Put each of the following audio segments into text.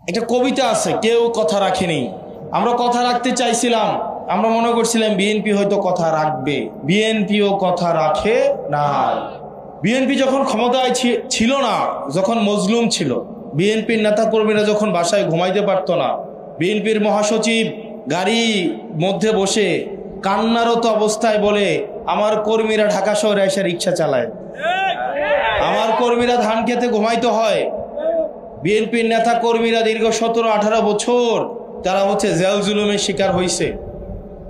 একটা কবিতা আছে, কেউ কথা রাখেনি। আমরা কথা রাখতে চাইছিলাম, আমরা মনে করছিলাম বিএনপি হয়তো কথা রাখবে, বিএনপিও কথা রাখে না। বিএনপি যখন ক্ষমতায় ছিল না, যখন মজলুম ছিল, বিএনপির নেতা কর্মীরা যখন বাসায় ঘুমাইতে পারতো না, বিএনপির মহাসচিব গাড়ি মধ্যে বসে কান্নারত অবস্থায় বলে, আমার কর্মীরা ঢাকা শহরে এসে রিক্সা চালায়, আমার কর্মীরা ধান খেতে ঘুমাইতে হয়। বিএনপির নেতা কর্মীরা দীর্ঘ 17-18 বছর তারা জেল জুলুমের শিকার হয়েছে,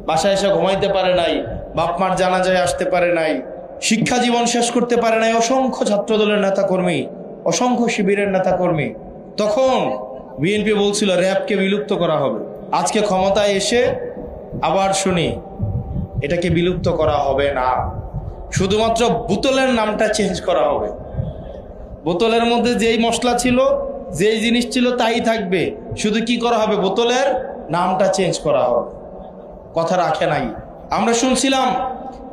বাসায় এসে ঘুমাইতে পারে নাই, বাপ মার জানাজায় আসতে পারে নাই, শিক্ষা জীবন শেষ করতে পারে নাই। অসংখ্য ছাত্রদলের নেতা কর্মী, অসংখ্য শিবিরের নেতা কর্মী। তখন বিএনপি বলছিল র্যাবকে বিলুপ্ত করা হবে। আজকে ক্ষমতায় এসে আবার শুনি এটাকে বিলুপ্ত করা হবে না, শুধুমাত্র বোতলের নামটা চেঞ্জ করা হবে। বোতলের মধ্যে যেই মশলা ছিল, যেই জিনিস ছিল তাই থাকবে, শুধু কি করা হবে, বোতলের নামটা চেঞ্জ করা হবে। কথা রাখে নাই। আমরা শুনছিলাম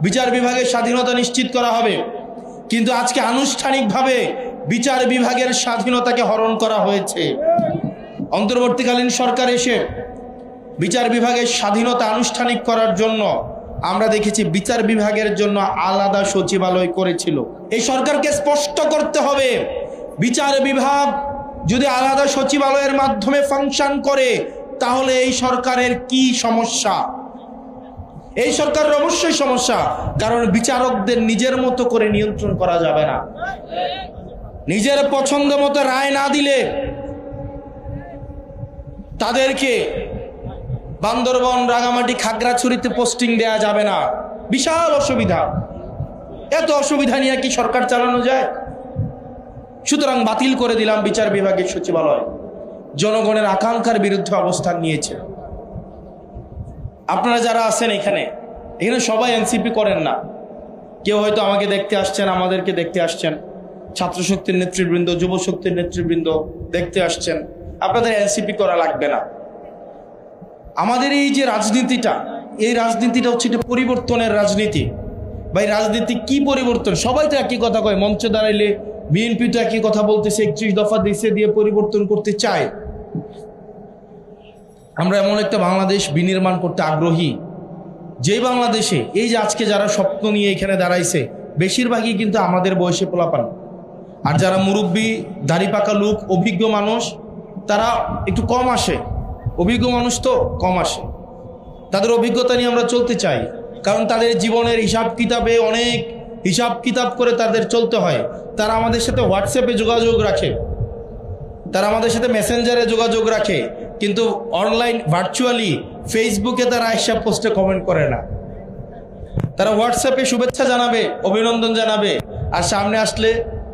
বিচার বিভাগের স্বাধীনতা নিশ্চিত করা হবে, কিন্তু আজকে আনুষ্ঠানিকভাবে বিচার বিভাগের স্বাধীনতাকে হরণ করা হয়েছে। অন্তর্বর্তীকালীন সরকার এসে বিচার বিভাগের স্বাধীনতা আনুষ্ঠানিক করার জন্য আমরা দেখেছি বিচার বিভাগের জন্য আলাদা সচিবালয় করেছিল। এই সরকারকে স্পষ্ট করতে হবে, বিচার বিভাগ যদি আলাদা সচিবালয়ের মাধ্যমে ফাংশন করে তাহলে এই সরকারের কি সমস্যা? এই সরকারের অবশ্যই সমস্যা, কারণ বিচারকদের নিজের মতো করে নিয়ন্ত্রণ করা যাবে না। নিজের পছন্দ মতো রায় না দিলে তাদেরকে বান্দরবন, রাঙামাটি, খাগড়াছড়িতে পোস্টিং দেয়া যাবে না। বিশাল অসুবিধা। এত অসুবিধা নিয়ে কি সরকার চালানো যায়? সুতরাং বাতিল করে দিলাম বিচার বিভাগের সচিবালয়। জনগণের আকাঙ্ক্ষার বিরুদ্ধে অবস্থান নিয়েছে। আপনারা যারা আছেন এখানে সবাই এনসিপি করেন না। কেউ হয়তো আমাকে দেখতে আসছেন, আমাদেরকে দেখতে আসছেন, ছাত্র শক্তির নেতৃবৃন্দ, যুব শক্তির নেতৃবৃন্দ দেখতে আসছেন। আপনাদের এনসিপি করা লাগবে না। আমাদের এই যে রাজনীতিটা, এই রাজনীতিটা হচ্ছে এটা পরিবর্তনের রাজনীতি। ভাই, রাজনীতি কি পরিবর্তন? সবাই তো একই কথা কয়, মঞ্চে দাঁড়াইলে বিএনপি তো একই কথা বলতেছে, 31 দফা দেশে দিয়ে পরিবর্তন করতে চায়। আমরা এমন একটা বাংলাদেশ বিনির্মাণ করতে আগ্রহী, যে বাংলাদেশে এই যে আজকে যারা স্বপ্ন নিয়ে এখানে দাঁড়াইছে বেশিরভাগই কিন্তু আমাদের বয়সে পোলাপান। আর যারা মুরব্বী, দাড়ি পাকা লোক, অভিজ্ঞ মানুষ, তারা একটু কম আসে। অভিজ্ঞ মানুষ তো কম আসে। তাদের অভিজ্ঞতা নিয়ে আমরা চলতে চাই, কারণ তাদের জীবনের হিসাব কিতাবে অনেক হিসাব কিতাব করে তাদের চলতে হয়। তারা আমাদের সাথে হোয়াটসঅ্যাপে যোগাযোগ রাখে, তারা আমাদের সাথে মেসেঞ্জারে যোগাযোগ রাখে, কিন্তু অনলাইন ভার্চুয়ালি ফেসবুকে তারা হিসাব পোস্টে কমেন্ট করে না। তারা হোয়াটসঅ্যাপে শুভেচ্ছা জানাবে, অভিনন্দন জানাবে, আর সামনে আসলে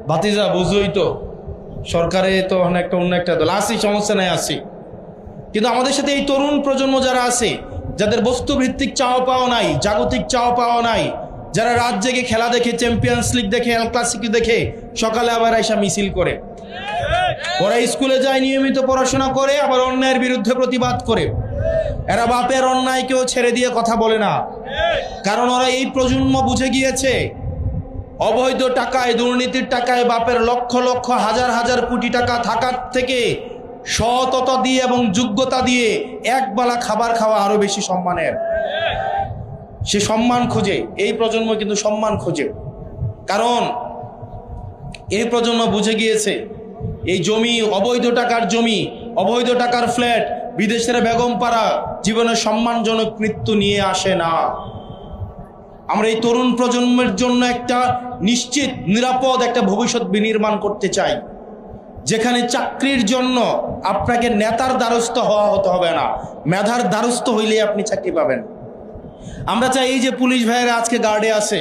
ভাতিজা বুঝোই তো সরকারে তো অন্য একটা দল আসি, সমস্যা নাই আসি। কিন্তু আমাদের সাথে এই তরুণ প্রজন্ম যারা আছে, যাদের বস্তুভিত্তিক চাওয়া পাওয়া নাই, জাগতিক চাওয়া পাওয়া নাই, যারা রাত জেগে খেলা দেখে, চ্যাম্পিয়ন্স লিগ দেখে, এল ক্লাসিকো দেখে, সকালে আবার আইসা মিছিল করে, ওরা স্কুলে যায়, নিয়মিত পড়াশোনা করে, আবার অন্যায়ের বিরুদ্ধে প্রতিবাদ করে। এরা বাপের অন্যায়কেও ছেড়ে দিয়ে কথা বলে না, কারণ ওরা এই প্রজন্ম বুঝে গিয়েছে অবৈধ টাকায়, দুর্নীতির টাকায় বাপের লক্ষ লক্ষ, হাজার হাজার কোটি টাকা থাকার থেকে সততা দিয়ে এবং যোগ্যতা দিয়ে একবেলা খাবার খাওয়া আরো বেশি সম্মানের। সে সম্মান খোঁজে, এই প্রজন্ম কিন্তু সম্মান খোঁজে, কারণ এই প্রজন্ম বুঝে গিয়েছে এই জমি, অবৈধ টাকার জমি, অবৈধ টাকার ফ্ল্যাট, বিদেশের বেগম পাড়া জীবনের সম্মানজনক মৃত্যু নিয়ে আসে না। আমরা এই তরুণ প্রজন্মের জন্য একটা নিশ্চিত নিরাপদ একটা ভবিষ্যৎ বিনির্মাণ করতে চাই, যেখানে চাকরির জন্য আপনাকে নেতার দ্বারস্থ হতে হবে না, মেধার দ্বারস্থ হইলেই আপনি চাকরি পাবেন। আমরা চাই এই যে পুলিশ ভাইয়েরা আজকে গার্ডে আছে,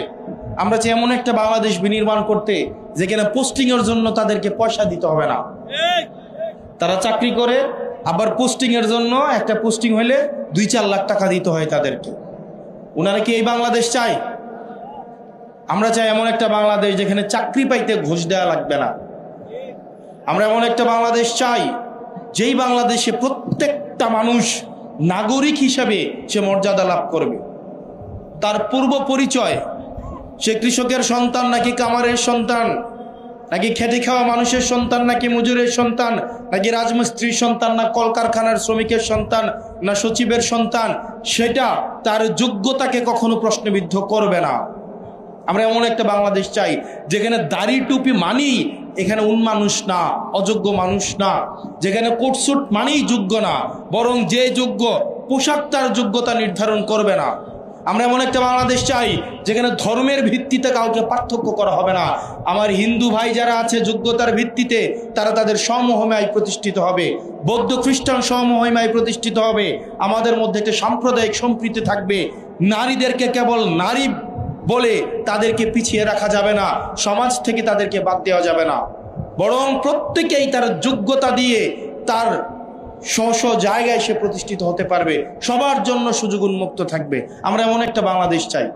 আমরা চাই এমন একটা বাংলাদেশ বিনির্মাণ করতে যেখানে পোস্টিংয়ের জন্য তাদেরকে পয়সা দিতে হবে না। তারা চাকরি করে, আবার পোস্টিংয়ের জন্য একটা পোস্টিং হইলে 2-4 লাখ টাকা দিতে হয় তাদেরকে। ওনারা কি এই বাংলাদেশ চাই? আমরা চাই এমন একটা বাংলাদেশ যেখানে চাকরি পাইতে ঘুষ দেওয়া লাগবে না। আমরা এমন একটা বাংলাদেশ চাই যেই বাংলাদেশে প্রত্যেকটা মানুষ নাগরিক হিসাবে সে মর্যাদা লাভ করবে। তার পূর্ব পরিচয়, সে কৃষকের সন্তান নাকি কামারের সন্তান, নাকি খেটে খাওয়া মানুষের সন্তান, নাকি মজুরের সন্তান, নাকি রাজমিস্ত্রির সন্তান, না কলকারখানার শ্রমিকের সন্তান, না সচিবের সন্তান, সেটা তার যোগ্যতাকে কখনো প্রশ্নবিদ্ধ করবে না। আমরা এমন একটা বাংলাদেশ চাই যেখানে দাড়ি টুপি মানেই এখানে উন্মানুষ না, অযোগ্য মানুষ না, যেখানে কোটসুট মানেই যোগ্য না, বরং যে যোগ্য পোশাক তার যোগ্যতা নির্ধারণ করবে না। আমরা এমন একটা বাংলাদেশ চাই যেখানে ধর্মের ভিত্তিতে কাউকে পার্থক্য করা হবে না। আমার হিন্দু ভাই যারা আছে যোগ্যতার ভিত্তিতে তারা তাদের সমমহিমায় প্রতিষ্ঠিত হবে, বৌদ্ধ খ্রিস্টান সমমহিমায় প্রতিষ্ঠিত হবে। আমাদের মধ্যে একটা সাম্প্রদায়িক সম্প্রীতি থাকবে। নারীদেরকে কেবল নারী বলে তাদেরকে পিছিয়ে রাখা যাবে না, সমাজ থেকে তাদেরকে বাদ দেওয়া যাবে না, বরং প্রত্যেকেই তার যোগ্যতা দিয়ে তার স্ব জায়গায় সে প্রতিষ্ঠিত হতে পারবে, সবার জন্য সুযোগ উন্মুক্ত থাকবে। আমরা এমন একটা বাংলাদেশ চাই।